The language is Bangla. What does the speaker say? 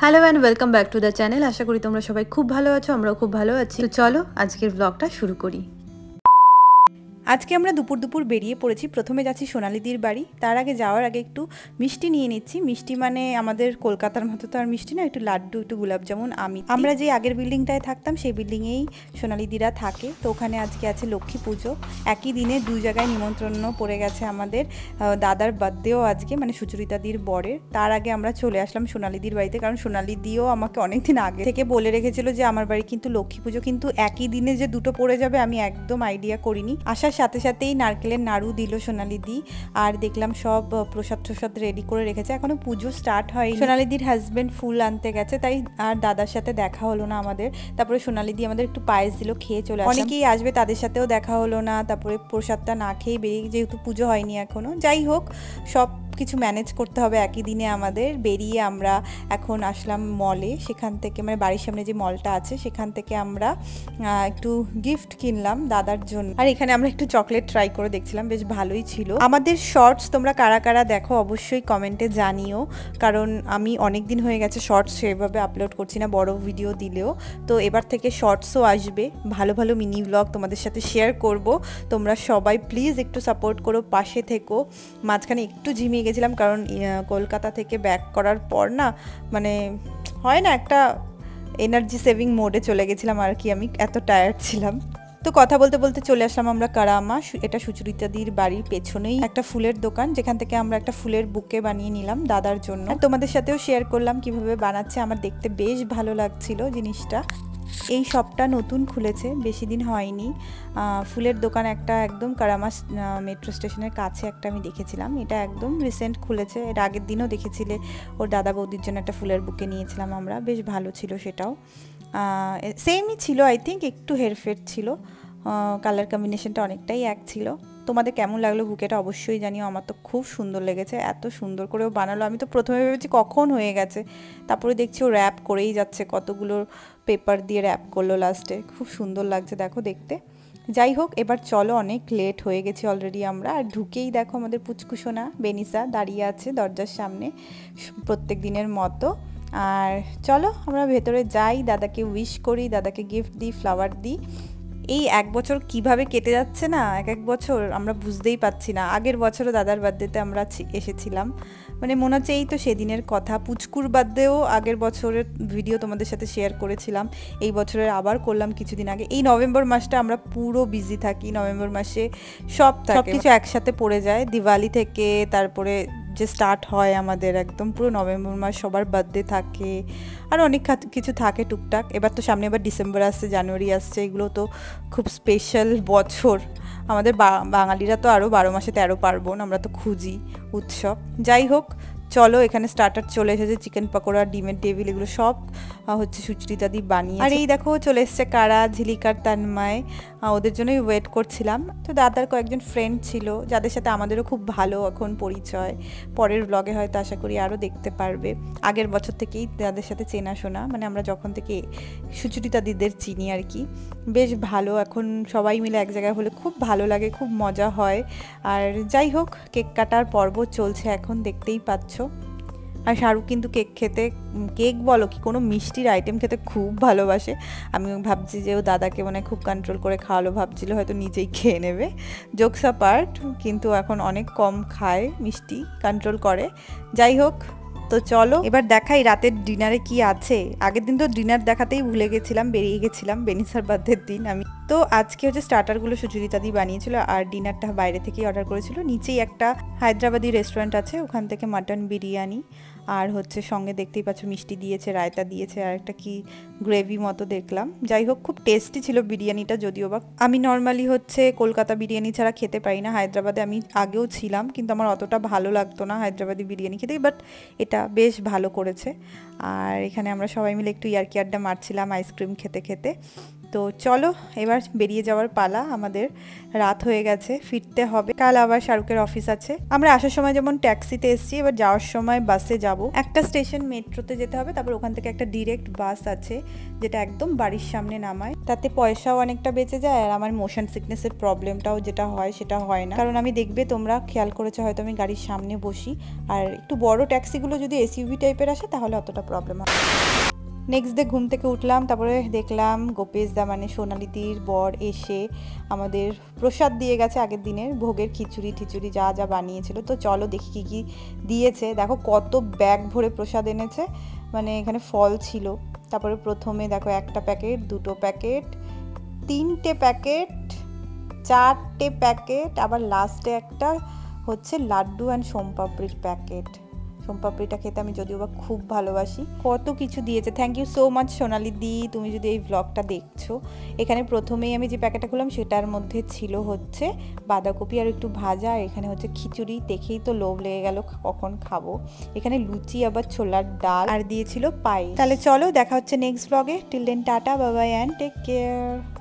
Hello and welcome back to the channel. আশা করি তোমরা সবাই খুব ভালো আছো, আমরাও খুব ভালো আছি। তো চলো আজকের ব্লগটা শুরু করি। আজকে আমরা দুপুর বেরিয়ে পড়েছি। প্রথমে যাচ্ছি সোনালিদির বাড়ি। তার আগে যাওয়ার আগে একটু মিষ্টি নিয়ে নিচ্ছি। মিষ্টি মানে আমাদের কলকাতার মতো তো আর মিষ্টি না, একটু লাড্ডু, একটু গোলাপ জামুন। আমরা যে আগের বিল্ডিংটায় থাকতাম সেই বিল্ডিংয়েই সোনালিদিরা থাকে। তো ওখানে আজকে আছে লক্ষ্মী পুজো। একই দিনে দুই জায়গায় নিমন্ত্রণও পড়ে গেছে আমাদের। দাদার বার্থডেও আজকে, মানে সুচরিতাদির বরের। তার আগে আমরা চলে আসলাম সোনালিদির বাড়িতে, কারণ সোনালিদিও আমাকে অনেকদিন আগে থেকে বলে রেখেছিল যে আমার বাড়ি কিন্তু লক্ষ্মী পুজো, কিন্তু একই দিনে যে দুটো পড়ে যাবে আমি একদম আইডিয়া করিনি। আসার সাথে সাথেই নারকেলের নাড়ু দিল সোনালিদি, আর দেখলাম সব প্রসাদ রেডি করে রেখেছে। এখনো পুজো স্টার্ট হয়নি। সোনালিদির হাজবেন্ড ফুল আনতে গেছে, তাই আর দাদার সাথে দেখা হলো না আমাদের। তারপরে সোনালিদি আমাদের একটু পায়েস দিল, খেয়ে চলে আসলাম। অনেকেই আসবে, তাদের সাথেও দেখা হলো না। তারপরে প্রসাদটা না খেয়ে বেরিয়ে, যেহেতু পুজো হয়নি এখনো। যাই হোক, সব কিছু ম্যানেজ করতে হবে একই দিনে আমাদের। বেরিয়ে আমরা এখন আসলাম মলে। সেখান থেকে, মানে বাড়ির সামনে যে মলটা আছে সেখান থেকে আমরা একটু গিফট কিনলাম দাদার জন্য। আর এখানে আমরা একটু চকলেট ট্রাই করে দেখছিলাম, বেশ ভালোই ছিল। আমাদের শর্টস তোমরা কারা কারা দেখো অবশ্যই কমেন্টে জানিও, কারণ আমি অনেক দিন হয়ে গেছে শর্টস সেভাবে আপলোড করছি না, বড় ভিডিও দিলেও। তো এবার থেকে শর্টসও আসবে, ভালো ভালো মিনি ব্লগ তোমাদের সাথে শেয়ার করব। তোমরা সবাই প্লিজ একটু সাপোর্ট করো, পাশে থেকো। মাঝখানে একটু ঝিমিয়ে গেছিলাম, কারণ কলকাতা থেকে ব্যাক করার পর না, মানে হয় না, একটা এনার্জি সেভিং মোডে চলে গেছিলাম আর কি, আমি এত টায়ার্ড ছিলাম। তো কথা বলতে বলতে চলে আসলাম আমরা কারামা। এটা সুচরিতাদির বাড়ির পেছনেই একটা ফুলের দোকান, যেখান থেকে আমরা একটা ফুলের বুকে বানিয়ে নিলাম দাদার জন্য। আর তোমাদের সাথেও শেয়ার করলাম কিভাবে বানাচ্ছে। আমার দেখতে বেশ ভালো লাগছিল জিনিসটা। এই শপটা নতুন খুলেছে, বেশি দিন হয়নি। ফুলের দোকান একটা একদম কারামা মেট্রো স্টেশনের কাছে একটা আমি দেখেছিলাম। এটা একদম রিসেন্ট খুলেছে। এর আগের দিনও দেখেছিলে, ওর দাদা বৌদির জন্য একটা ফুলের বুকে নিয়েছিলাম আমরা, বেশ ভালো ছিল সেটাও। সেমই ছিল আই থিঙ্ক, একটু হেরফের ছিল, কালার কম্বিনেশনটা অনেকটাই এক ছিল। তোমাদের কেমন লাগলো বুকেটা অবশ্যই জানিও। আমার তো খুব সুন্দর লেগেছে, এত সুন্দর করে ও বানালো। আমি তো প্রথমে ভেবেছি কখন হয়ে গেছে, তারপরে দেখছি ও র্যাপ করেই যাচ্ছে, কতগুলো পেপার দিয়ে র্যাপ করলো লাস্টে। খুব সুন্দর লাগছে দেখো দেখতে। যাই হোক, এবার চলো, অনেক লেট হয়ে গেছি অলরেডি আমরা। আর ঢুকেই দেখো আমাদের পুচকুসোনা বেনিসা দাঁড়িয়ে আছে দরজার সামনে, প্রত্যেক দিনের মতো। আর চলো আমরা ভেতরে যাই, দাদাকে উইশ করি, দাদাকে গিফট দিই, ফ্লাওয়ার দিই। এই এক বছর কিভাবে কেটে যাচ্ছে না, এক বছর আমরা বুঝতেই পারছি না। আগের বছরও দাদার বার্থডেতে আমরা এসেছিলাম, মানে মনে হচ্ছে এই তো সেদিনের কথা। পুচকুর বার্থডেও আগের বছরের ভিডিও তোমাদের সাথে শেয়ার করেছিলাম, এই বছরের আবার করলাম কিছুদিন আগে। এই নভেম্বর মাসটা আমরা পুরো বিজি থাকি, নভেম্বর মাসে সব কিছু একসাথে পড়ে যায়। দিওয়ালি থেকে তারপরে যে স্টার্ট হয় আমাদের, একদম পুরো নভেম্বর মাস সবার বার্থডে থাকে, আর অনেক কিছু থাকে টুকটাক। এবার তো সামনে এবার ডিসেম্বর আসছে, জানুয়ারি আসছে, এগুলো তো খুব স্পেশাল বছর আমাদের। বাঙালিরা তো আরও 12 মাসে 13 পার্বণ, আমরা তো খুঁজি উৎসব। যাই হোক, চলো এখানে স্টার্টার চলে এসেছে, চিকেন পকোড়া, ডিমের টেবিল, এগুলো সব হচ্ছে সুচরিতাদি বানিয়ে। আর এই দেখো চলে এসছে কারা, ঝিলিকার, তান্ময়, ওদের জন্যই ওয়েট করছিলাম। তো দাদার কয়েকজন ফ্রেন্ড ছিল, যাদের সাথে আমাদেরও খুব ভালো এখন পরিচয়। পরের ব্লগে হয়তো আশা করি আরও দেখতে পারবে। আগের বছর থেকেই তাদের সাথে চেনাশোনা, মানে আমরা যখন থেকে সুচরিতাদিদের চিনি আর কি। বেশ ভালো, এখন সবাই মিলে এক জায়গায় হলে খুব ভালো লাগে, খুব মজা হয়। আর যাই হোক, কেক কাটার পর্ব চলছে এখন, দেখতেই পাচ্ছ। আর শাহরুখ কিন্তু কেক খেতে, কেক বলো কি কোনো মিষ্টির আইটেম খেতে খুব ভালোবাসে। আমি ভাবছি যে ও দাদাকে মানে খুব কন্ট্রোল করে খাওয়ালো, ভাবছিল হয়তো নিজেই খেয়ে নেবে, জোকস অ্যাপার্ট, কিন্তু এখন অনেক কম খায় মিষ্টি, কন্ট্রোল করে। যাই হোক, তো চলো এবার দেখাই রাতের ডিনারে কি আছে। আগের দিন তো ডিনার দেখাতেই ভুলে গেছিলাম, বেরিয়ে গেছিলাম বেনিসার বার্থডের দিন আমি। তো আজকে হচ্ছে স্টার্টারগুলো সুচরিতাদি বানিয়েছিল, আর ডিনারটা বাইরে থেকেই অর্ডার করেছিল। নিচেই একটা হায়দ্রাবাদি রেস্টুরেন্ট আছে, ওখান থেকে মাটন বিরিয়ানি, আর হচ্ছে সঙ্গে দেখতেই পাচ্ছ মিষ্টি দিয়েছে, রায়তা দিয়েছে, আর একটা কি গ্রেভি মতো দেখলাম। যাই হোক, খুব টেস্টি ছিল বিরিয়ানিটা। যদিও বা আমি নর্মালি হচ্ছে কলকাতা বিরিয়ানি ছাড়া খেতে পারি না, হায়দ্রাবাদে আমি আগেও ছিলাম, কিন্তু আমার অতটা ভালো লাগতো না হায়দ্রাবাদি বিরিয়ানি খেতে, বাট এটা বেশ ভালো করেছে। আর এখানে আমরা সবাই মিলে একটু ইয়ার্কি আড্ডা মারছিলাম আইসক্রিম খেতে খেতে। তো চলো এবার বেরিয়ে যাওয়ার পালা, আমাদের রাত হয়ে গেছে, ফিরতে হবে, কাল আবার শাহরুখের অফিস আছে। আমরা আসার সময় যেমন ট্যাক্সিতে এসেছি, এবার যাওয়ার সময় বাসে যাব। একটা স্টেশন মেট্রোতে যেতে হবে, তারপর ওখান থেকে একটা ডিরেক্ট বাস আছে যেটা একদম বাড়ির সামনে নামায়। তাতে পয়সাও অনেকটা বেঁচে যায়, আর আমার মোশন সিকনেসের প্রবলেমটাও যেটা হয় সেটা হয় না। কারণ আমি দেখবে তোমরা খেয়াল করেছো হয়তো আমি গাড়ির সামনে বসি, আর একটু বড় ট্যাক্সিগুলো যদি এসইউভি টাইপের আসে তাহলে অতটা প্রবলেম হয়। নেক্সট ডে ঘুম থেকে উঠলাম, তারপরে দেখলাম গোপেশ দা মানে সোনালিদির বর এসে আমাদের প্রসাদ দিয়ে গেছে, আগের দিনের ভোগের খিচুড়ি টিচুড়ি যা যা বানিয়েছিল। তো চলো দেখি কী কী দিয়েছে। দেখো কত ব্যাগ ভরে প্রসাদ এনেছে, মানে এখানে ফল ছিল। তারপরে প্রথমে দেখো একটা প্যাকেট, দুটো প্যাকেট, তিনটে প্যাকেট, চারটে প্যাকেট, আবার লাস্টে একটা হচ্ছে লাড্ডু অ্যান্ড সোমপাপড়ির প্যাকেট। সোমপাপড়িটা খেতে আমি যদিও বা খুব ভালোবাসি। কত কিছু দিয়েছে, থ্যাংক ইউ সো মাচ সোনালি দি, তুমি যদি এই ব্লগটা দেখছো। এখানে প্রথমেই আমি যে প্যাকেটটা খুললাম সেটার মধ্যে ছিল হচ্ছে বাঁধাকপি আর একটু ভাজা, আর এখানে হচ্ছে খিচুড়ি, দেখেই তো লোভ লেগে গেল কখন খাবো। এখানে লুচি, আবার ছোলার ডাল, আর দিয়েছিল পায়েস। তাহলে চলো দেখা হচ্ছে নেক্সট ব্লগে। Till then tata, bye bye and take care.